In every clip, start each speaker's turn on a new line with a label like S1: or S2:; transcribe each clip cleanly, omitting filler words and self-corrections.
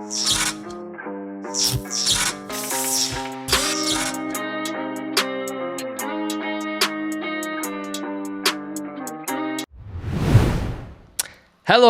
S1: Hello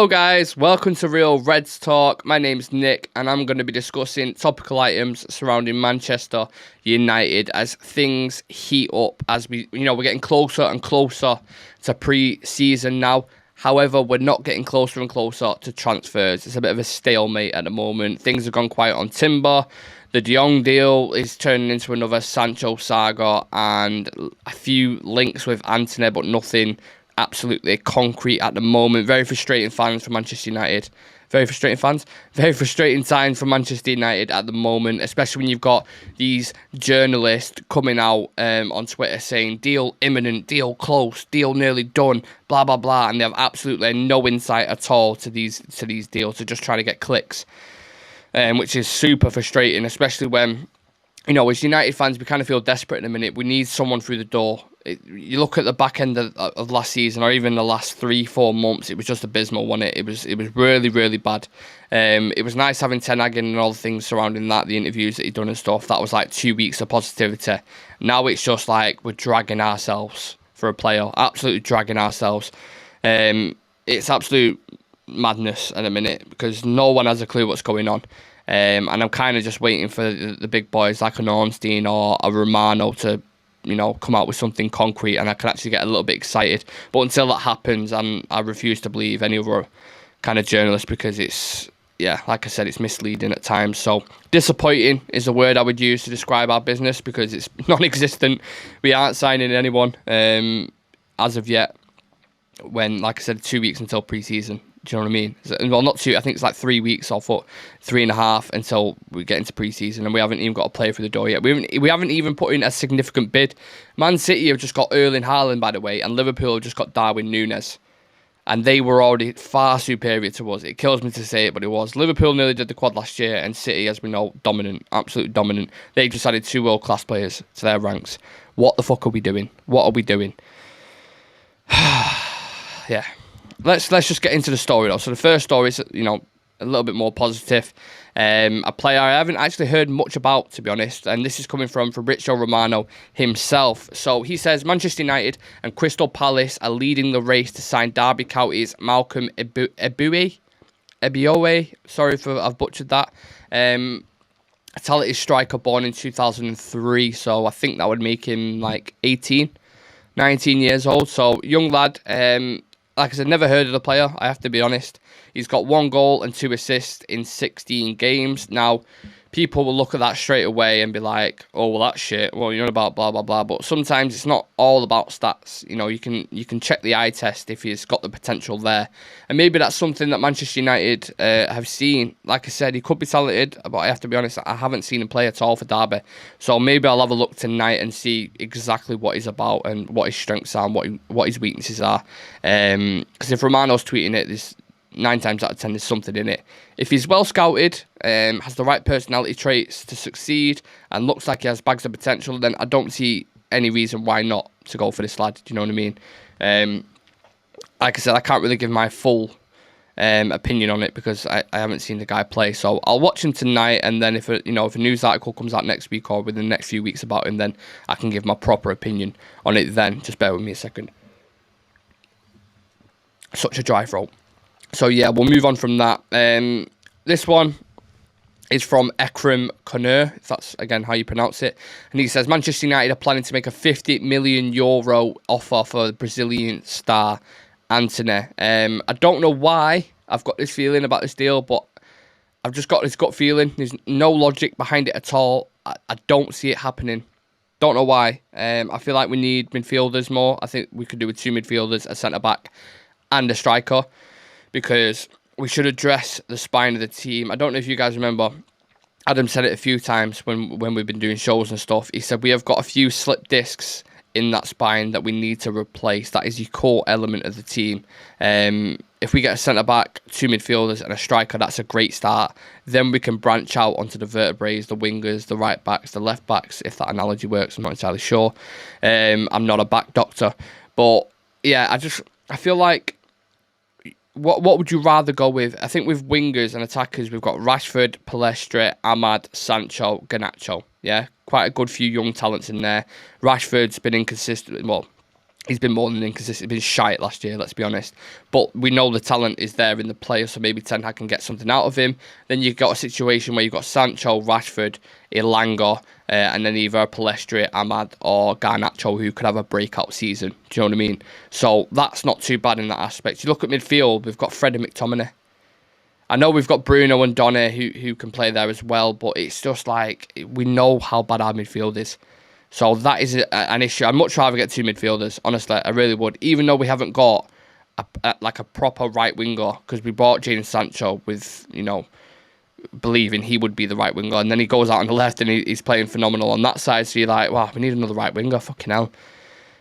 S1: guys, welcome to Real Reds Talk. My name's Nick and I'm going to be discussing topical items surrounding Manchester United as things heat up as we're getting closer and closer to pre-season now. However, we're not getting closer and closer to transfers. It's a bit of a stalemate at the moment. Things have gone quiet on Timber. The Jong deal is turning into another Sancho saga and a few links with Antony, but nothing absolutely concrete at the moment. Very frustrating fans for Manchester United. Very frustrating fans. Very frustrating times for Manchester United at the moment, especially when you've got these journalists coming out on Twitter saying deal imminent, deal close, deal nearly done, blah blah blah, and they have absolutely no insight at all to these deals. They're just trying to get clicks, which is super frustrating, especially when, as United fans, we kind of feel desperate in a minute. We need someone through the door. You look at the back end of last season, or even the last 3-4 months, it was just abysmal, wasn't it? It was really, really bad. It was nice having Ten Hag and all the things surrounding that, the interviews that he'd done and stuff. That was like 2 weeks of positivity. Now it's just like we're dragging ourselves for a player. Absolutely dragging ourselves. It's absolute madness at a minute because no one has a clue what's going on. And I'm kind of just waiting for the big boys like an Ornstein or a Romano to come out with something concrete and I can actually get a little bit excited. But until that happens, I refuse to believe any other kind of journalist because it's, like I said, it's misleading at times. So disappointing is a word I would use to describe our business because it's non-existent. We aren't signing anyone as of yet when, like I said, 2 weeks until pre-season. Do you know what I mean? Well, not 2. I think it's like 3 weeks or 3.5 until we get into pre-season, and we haven't even got a player through the door yet. We haven't even put in a significant bid. Man City have just got Erling Haaland, by the way, and Liverpool have just got Darwin Núñez, and they were already far superior to us. It kills me to say it, but it was. Liverpool nearly did the quad last year, and City, as we know, dominant, absolutely dominant. They just added 2 world-class players to their ranks. What the fuck are we doing? What are we doing? Yeah. Let's just get into the story though. So the first story is, a little bit more positive. A player I haven't actually heard much about, to be honest, and this is coming from Fabrizio Romano himself. So he says Manchester United and Crystal Palace are leading the race to sign Derby County's Malcolm Ebioe. Sorry if I've butchered that. A talented striker born in 2003, so I think that would make him like 19 years old. So young lad. Like I said, never heard of the player, I have to be honest. He's got 1 goal and 2 assists in 16 games. Now, people will look at that straight away and be like, oh, well, that's shit. Well, you're not about blah, blah, blah. But sometimes it's not all about stats. You can check the eye test if he's got the potential there. And maybe that's something that Manchester United have seen. Like I said, he could be talented, but I have to be honest, I haven't seen him play at all for Derby. So maybe I'll have a look tonight and see exactly what he's about and what his strengths are and what his weaknesses are. Because if Romano's tweeting it, there's 9 times out of 10 there's something in it. If he's well scouted, has the right personality traits to succeed, and looks like he has bags of potential, then I don't see any reason why not to go for this lad. Do you know what I mean? Like I said, I can't really give my full opinion on it because I haven't seen the guy play. So I'll watch him tonight, and then if a news article comes out next week or within the next few weeks about him, then I can give my proper opinion on it then. Just bear with me a second. Such a dry throat. So yeah, we'll move on from that. This one is from Ekrem Konur, if that's again how you pronounce it. And he says Manchester United are planning to make a €50 million offer for the Brazilian star Antony. I don't know why I've got this feeling about this deal, but I've just got this gut feeling. There's no logic behind it at all. I don't see it happening. Don't know why. I feel like we need midfielders more. I think we could do with 2 midfielders, a centre-back and a striker, because we should address the spine of the team. I don't know if you guys remember, Adam said it a few times when we've been doing shows and stuff. He said we have got a few slip discs in that spine that we need to replace. That is the core element of the team. If we get a centre-back, 2 midfielders and a striker, that's a great start. Then we can branch out onto the vertebrae, the wingers, the right-backs, the left-backs, if that analogy works. I'm not entirely sure. I'm not a back doctor. But, yeah, I feel like What would you rather go with? I think with wingers and attackers, we've got Rashford, Palestre, Ahmad, Sancho, Garnacho. Yeah, quite a good few young talents in there. Rashford's been inconsistent. Well, he's been more than inconsistent. He's been shite last year, let's be honest. But we know the talent is there in the player, so maybe Ten Hag can get something out of him. Then you've got a situation where you've got Sancho, Rashford, Ilanga, and then either Palestre, Ahmad, or Garnacho, who could have a breakout season. Do you know what I mean? So that's not too bad in that aspect. You look at midfield, we've got Fred and McTominay. I know we've got Bruno and Donny who can play there as well, but it's just like, we know how bad our midfield is. So that is an issue. I'd much rather get two midfielders, honestly. I really would. Even though we haven't got a proper right winger, because we bought Jadon Sancho with, believing he would be the right winger. And then he goes out on the left and he's playing phenomenal on that side. So you're like, wow, we need another right winger. Fucking hell.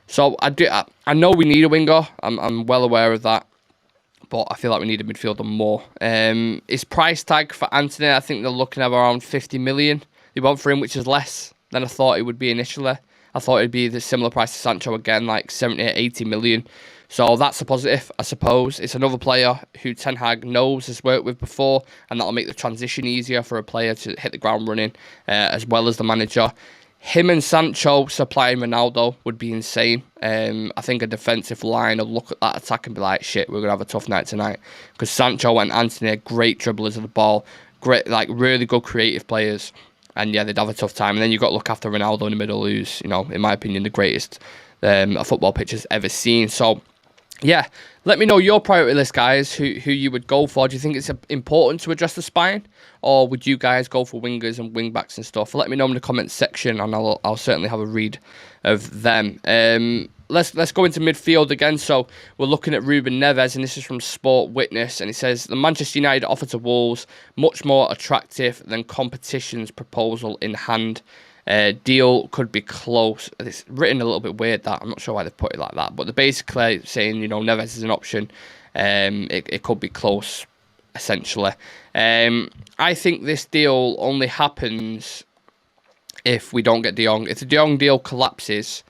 S1: So I know we need a winger. I'm well aware of that. But I feel like we need a midfielder more. His price tag for Antony, I think they're looking at around 50 million. They want for him, which is less than I thought it would be initially. I thought it'd be the similar price to Sancho again, like 70, 80 million. So that's a positive, I suppose. It's another player who Ten Hag knows, has worked with before, and that'll make the transition easier for a player to hit the ground running, as well as the manager. Him and Sancho supplying Ronaldo would be insane. I think a defensive line will look at that attack and be like, shit, we're going to have a tough night tonight. Because Sancho and Antony are great dribblers of the ball, great, like really good creative players. And yeah, they'd have a tough time. And then you've got to look after Ronaldo in the middle, who's, in my opinion, the greatest a football pitch has ever seen. So, yeah, let me know your priority list, guys, who you would go for. Do you think it's important to address the spine? Or would you guys go for wingers and wingbacks and stuff? Let me know in the comments section, and I'll certainly have a read of them. Let's go into midfield again. So we're looking at Ruben Neves, and this is from Sport Witness, and it says the Manchester United offer to Wolves much more attractive than competition's proposal in hand. Deal could be close. It's written a little bit weird, that. I'm not sure why they've put it like that, but they're basically saying, Neves is an option. It could be close, essentially. I think this deal only happens if we don't get De Jong. If the De Jong deal collapses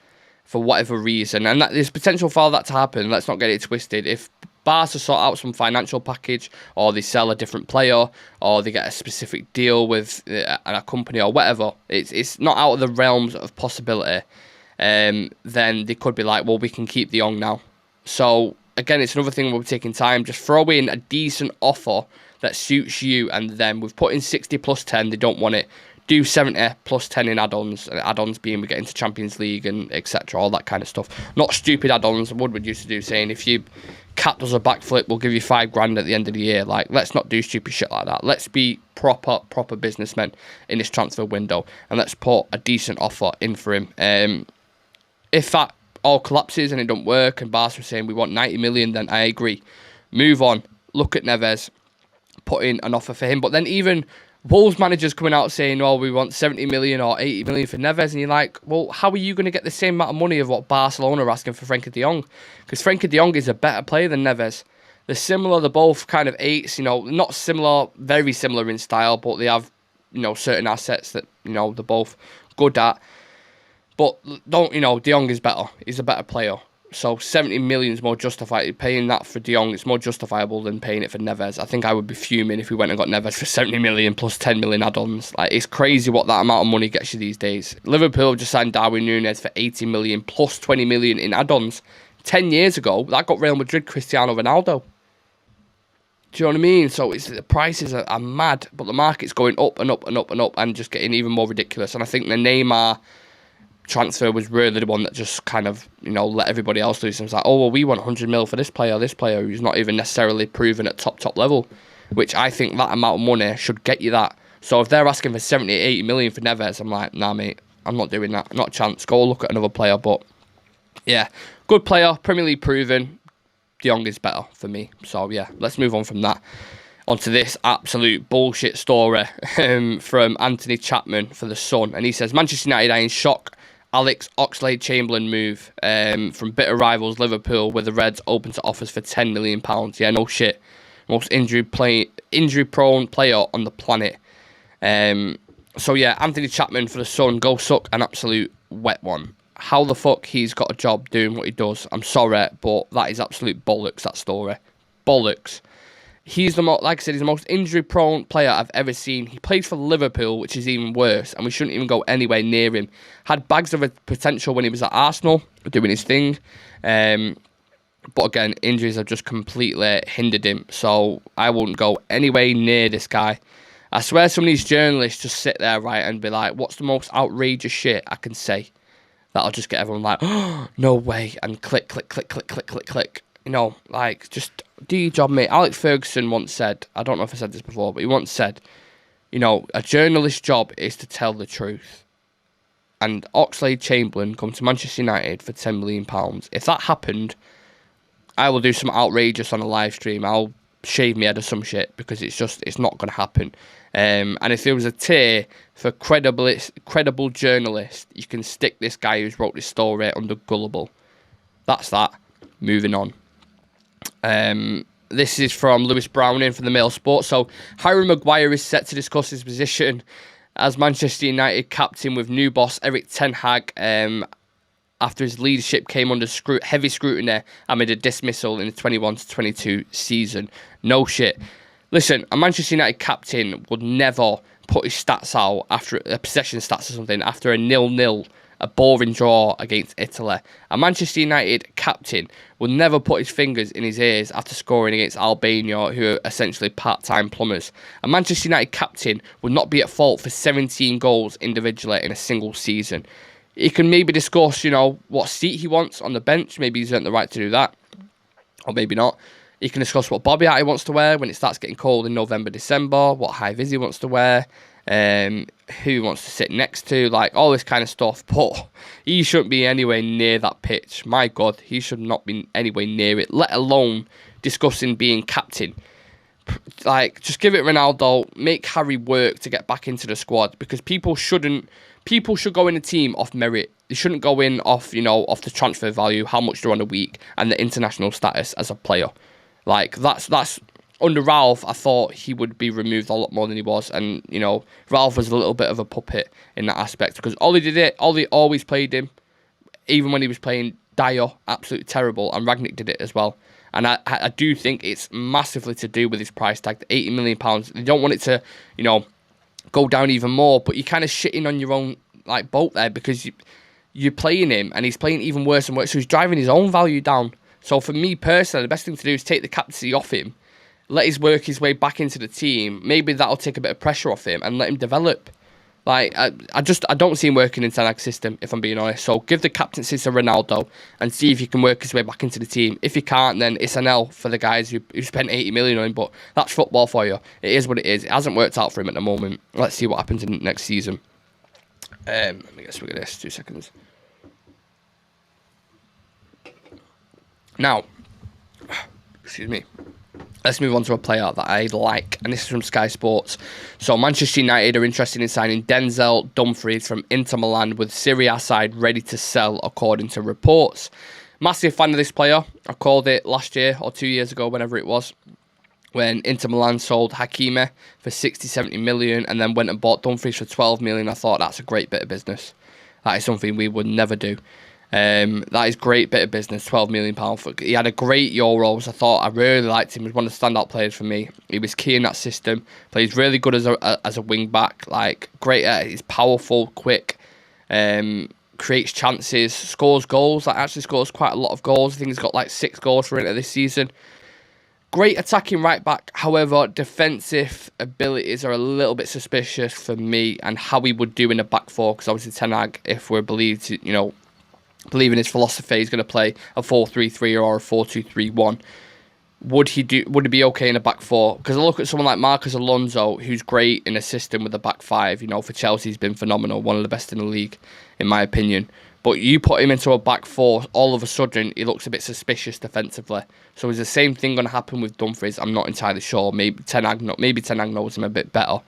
S1: for whatever reason, and there's potential for that to happen, let's not get it twisted. If Barca sort out some financial package, or they sell a different player, or they get a specific deal with a company or whatever, it's not out of the realms of possibility, then they could be like, well, we can keep De Jong now. So again, it's another thing we're taking time. Just throw in a decent offer that suits you and them. We've put in 60 plus 10. They don't want it. Do 70 plus 10 in add-ons. Add-ons being we get into Champions League and etc. All that kind of stuff. Not stupid add-ons. Woodward used to do, saying if you cat does a backflip, we'll give you $5,000 at the end of the year. Like, let's not do stupid shit like that. Let's be proper businessmen in this transfer window, and let's put a decent offer in for him. If that all collapses and it don't work, and Barca are saying we want 90 million, then I agree. Move on. Look at Neves. Put in an offer for him. But then even Wolves managers coming out saying, oh, we want 70 million or 80 million for Neves. And you're like, well, how are you going to get the same amount of money of what Barcelona are asking for Frenkie de Jong? Because Frenkie de Jong is a better player than Neves. They're similar. They're both kind of eights, not similar, very similar in style, but they have, certain assets that, they're both good at. But de Jong is better. He's a better player. So 70 million is more justified. Paying that for De Jong, it's more justifiable than paying it for Neves. I think I would be fuming if we went and got Neves for 70 million plus 10 million add-ons. Like, it's crazy what that amount of money gets you these days. Liverpool just signed Darwin Núñez for 80 million plus 20 million in add-ons. 10 years ago, that got Real Madrid Cristiano Ronaldo. Do you know what I mean? So the prices are mad, but the market's going up and up and up and up and just getting even more ridiculous. And I think the Neymar transfer was really the one that just kind of, let everybody else loose. And was like, oh, well, we want 100 mil for this player who's not even necessarily proven at top level, which I think that amount of money should get you that. So if they're asking for 70, 80 million for Neves, I'm like, nah, mate, I'm not doing that. Not a chance. Go look at another player. But yeah, good player, Premier League proven. De Jong is better for me. So yeah, let's move on from that. Onto this absolute bullshit story from Anthony Chapman for The Sun. And he says, Manchester United are in shock. Alex Oxlade-Chamberlain move from bitter rivals Liverpool, with the Reds open to offers for £10 million. Yeah, no shit. Most injury-prone player on the planet. So yeah, Anthony Chapman for The Sun, go suck an absolute wet one. How the fuck he's got a job doing what he does, I'm sorry, but that is absolute bollocks, that story. bollocks. He's like I said, he's the most injury-prone player I've ever seen. He plays for Liverpool, which is even worse, and we shouldn't even go anywhere near him. Had bags of potential when he was at Arsenal, doing his thing. But again, injuries have just completely hindered him. So I wouldn't go anywhere near this guy. I swear some of these journalists just sit there, right, and be like, what's the most outrageous shit I can say? That'll just get everyone like, oh, no way, and click, click, click, click, click, click, click. You know, like, just do your job, mate. Alex Ferguson once said, I don't know if I said this before, but he once said, you know, a journalist's job is to tell the truth. And Oxlade-Chamberlain come to Manchester United for £10 million. If that happened, I will do some outrageous on a live stream. I'll shave my head or some shit, because it's not going to happen. And if there was a tier for credible journalist, you can stick this guy who's wrote this story under gullible. That's that. Moving on. This is from Lewis Browning from the Mail Sport. So, Harry Maguire is set to discuss his position as Manchester United captain with new boss Erik ten Hag after his leadership came under heavy scrutiny amid a dismissal in the 21-22 season. No shit. Listen, a Manchester United captain would never put his stats out after a possession stats or something after a 0-0, a boring draw against Italy. A Manchester United captain would never put his fingers in his ears after scoring against Albania, who are essentially part-time plumbers. A Manchester United captain would not be at fault for 17 goals individually in a single season. He can maybe discuss, you know, what seat he wants on the bench. Maybe he's earned the right to do that, or maybe not. He can discuss what bobby hat he wants to wear when it starts getting cold in November, December, what high-vis he wants to wear, who he wants to sit next to, like all this kind of stuff. But he shouldn't be anywhere near that pitch. My God, he should not be anywhere near it, let alone discussing being captain. Like, just give it Ronaldo, make Harry work to get back into the squad, because people should go in a team off merit. They shouldn't go in off, you know, off the transfer value, how much they're on a week, and the international status as a player. Like, that's under Ralph, I thought he would be removed a lot more than he was. And, you know, Ralph was a little bit of a puppet in that aspect, because Ollie did it. Ollie always played him, even when he was playing dire, absolutely terrible. And Rangnick did it as well. And I do think it's massively to do with his price tag, the £80 million. They don't want it to, you know, go down even more. But you're kind of shitting on your own, like, boat there, because you're playing him and he's playing even worse and worse. So he's driving his own value down. So for me personally, the best thing to do is take the captaincy off him, let him work his way back into the team. Maybe that'll take a bit of pressure off him and let him develop. Like, I don't see him working in Ten Hag's system, if I'm being honest. So give the captaincy to Ronaldo and see if he can work his way back into the team. If he can't, then it's an L for the guys who spent 80 million on him. But that's football for you. It is what it is. It hasn't worked out for him at the moment. Let's see what happens in next season. Let me get rid of this. 2 seconds. Now, excuse me. Let's move on to a player that I like, and this is from Sky Sports. So Manchester United are interested in signing Denzel Dumfries from Inter Milan, with Serie A side ready to sell, according to reports. Massive fan of this player. I called it last year or 2 years ago, whenever it was, when Inter Milan sold Hakimi for 60-70 million and then went and bought Dumfries for 12 million. I thought that's a great bit of business. That is something we would never do. That is great bit of business, £12 million. He had a great Euros. I really liked him. He was one of the standout players for me. He was key in that system. Plays really good as a wing back. Like, great. He's powerful, quick. Creates chances, scores goals. Like, actually scores quite a lot of goals. I think he's got like 6 goals for Inter this season. Great attacking right back. However, defensive abilities are a little bit suspicious for me, and how he would do in a back four. Because obviously Ten Hag, if we're believed to, you know, believe in his philosophy, he's going to play a 4-3-3 or a 4-2-3-1. Would he be okay in a back four? Because I look at someone like Marcus Alonso, who's great in a system with a back five. You know, for Chelsea, he's been phenomenal, one of the best in the league, in my opinion. But you put him into a back four, all of a sudden he looks a bit suspicious defensively. So is the same thing going to happen with Dumfries? I'm not entirely sure. Maybe Ten Hag knows him a bit better.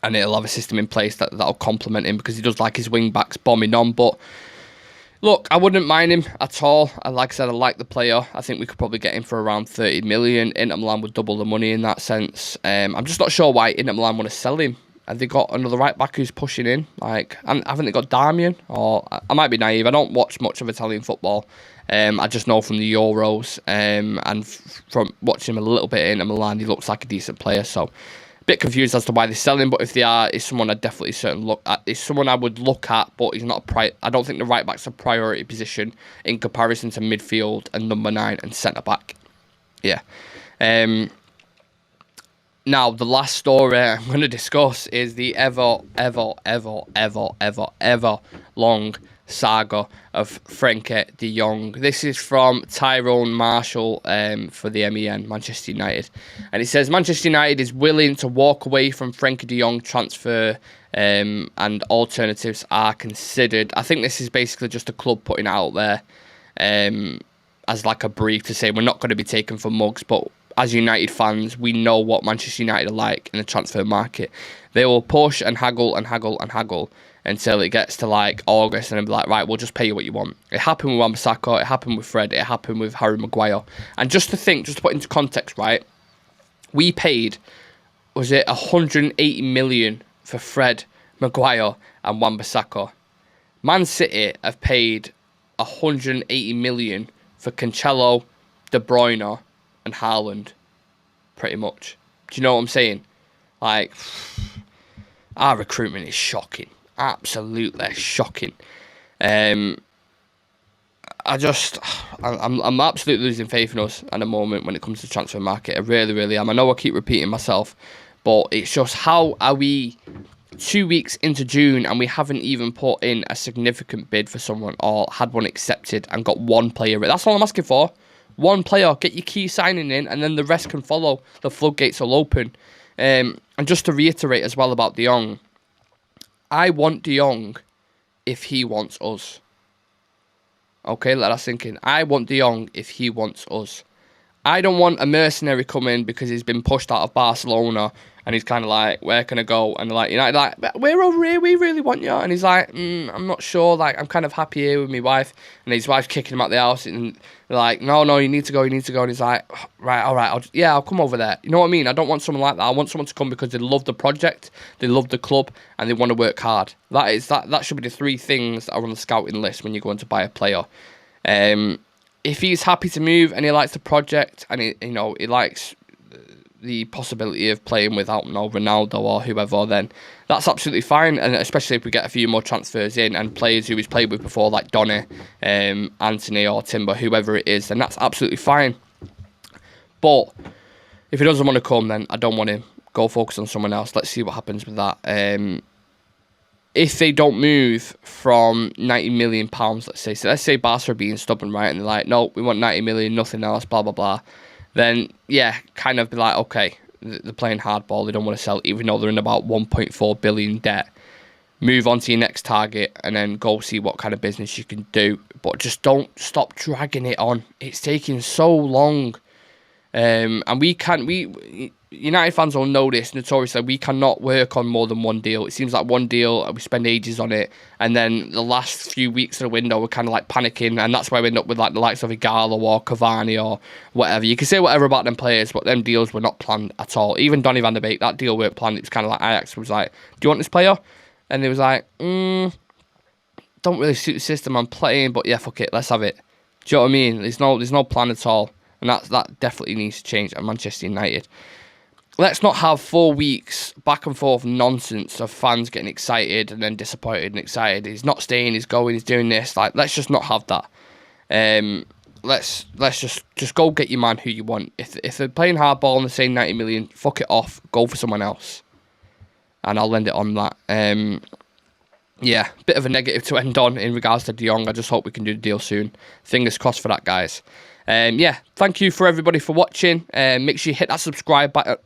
S1: And it'll have a system in place that'll complement him, because he does like his wing backs bombing on. But look, I wouldn't mind him at all. Like I said, I like the player. I think we could probably get him for around 30 million. Inter Milan would double the money in that sense. I'm just not sure why Inter Milan want to sell him. Have they got another right back who's pushing in? Like, haven't they got Darmian? Or I might be naive. I don't watch much of Italian football. I just know from the Euros and from watching him a little bit in Milan, he looks like a decent player. So, a bit confused as to why they're selling. But if they are, it's someone I definitely look at. It's someone I would look at, but he's not I don't think the right back's a priority position in comparison to midfield and number 9 and centre back. Yeah. Now, the last story I'm going to discuss is the ever long saga of Frenkie de Jong. This is from Tyrone Marshall for the MEN, Manchester United. And it says, Manchester United is willing to walk away from Frenkie de Jong transfer and alternatives are considered. I think this is basically just a club putting it out there as like a brief to say we're not going to be taken for mugs, but as United fans, we know what Manchester United are like in the transfer market. They will push and haggle and haggle and haggle until it gets to like August and they'll be like, right, we'll just pay you what you want. It happened with Wan-Bissaka, it happened with Fred, it happened with Harry Maguire. And just to put into context, right, we paid, was it 180 million for Fred, Maguire and Wan-Bissaka. Man City have paid 180 million for Cancelo, De Bruyne and Haaland, pretty much. Do you know what I'm saying? Like, our recruitment is shocking. Absolutely shocking. I'm absolutely losing faith in us at the moment when it comes to the transfer market. I really, really am. I know I keep repeating myself, but it's just, how are we 2 weeks into June and we haven't even put in a significant bid for someone or had one accepted and got one player? That's all I'm asking for. One player, get your key signing in, and then the rest can follow. The floodgates will open. And just to reiterate as well about De Jong, I want De Jong if he wants us. Okay, let us think in. I want De Jong if he wants us. I don't want a mercenary coming because he's been pushed out of Barcelona and he's kind of like, where can I go? And they're like, United, like, we're over here, we really want you. And he's like, I'm not sure, like, I'm kind of happy here with my wife. And his wife's kicking him out the house and they're like, no, you need to go. And he's like, right, all right, I'll come over there. You know what I mean? I don't want someone like that. I want someone to come because they love the project, they love the club, and they want to work hard. That should be the 3 things that are on the scouting list when you're going to buy a player. If he's happy to move and he likes the project and he likes the possibility of playing without Ronaldo or whoever, then that's absolutely fine. And especially if we get a few more transfers in and players who he's played with before, like Donny, Antony or Timber, whoever it is, then that's absolutely fine. But if he doesn't want to come, then I don't want him. Go focus on someone else. Let's see what happens with that. If they don't move from £90 million, let's say Barca are being stubborn, right, and they're like, no, we want 90 million, nothing else, blah, blah, blah, then, yeah, kind of be like, okay, they're playing hardball, they don't want to sell, even though they're in about 1.4 billion debt. Move on to your next target and then go see what kind of business you can do. But just don't stop dragging it on. It's taking so long. And United fans will know this notoriously, we cannot work on more than one deal. It seems like one deal, we spend ages on it, and then the last few weeks of the window we're kind of like panicking, and that's why we end up with like the likes of Igalo or Cavani or whatever. You can say whatever about them players, but them deals were not planned at all. Even Donny van de Beek, that deal weren't planned. It was kind of like Ajax was like, do you want this player? And they was like, don't really suit the system I'm playing, but yeah, fuck it, let's have it. Do you know what I mean? There's no plan at all. And that definitely needs to change at Manchester United. Let's not have 4 weeks back and forth nonsense of fans getting excited and then disappointed and excited. He's not staying, he's going, he's doing this. Like, let's just not have that. Let's just go get your man who you want. If they're playing hardball and they're saying 90 million, fuck it off. Go for someone else. And I'll end it on that. Yeah, bit of a negative to end on in regards to De Jong. I just hope we can do the deal soon. Fingers crossed for that, guys. Yeah, thank you for everybody for watching. Make sure you hit that subscribe button.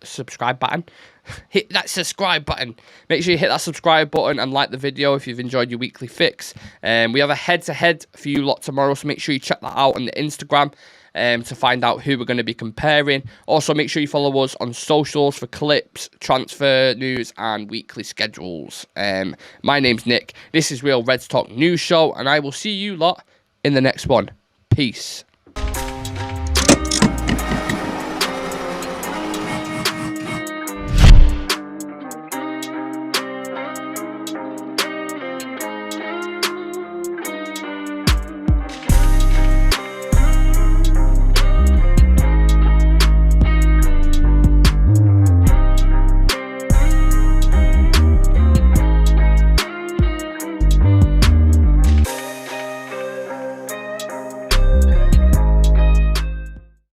S1: Hit that subscribe button. Make sure you hit that subscribe button and like the video if you've enjoyed your weekly fix. We have a head-to-head for you lot tomorrow, so make sure you check that out on the Instagram to find out who we're going to be comparing. Also, make sure you follow us on socials for clips, transfer news, and weekly schedules. My name's Nick. This is Real Reds Talk News Show, and I will see you lot in the next one. Peace.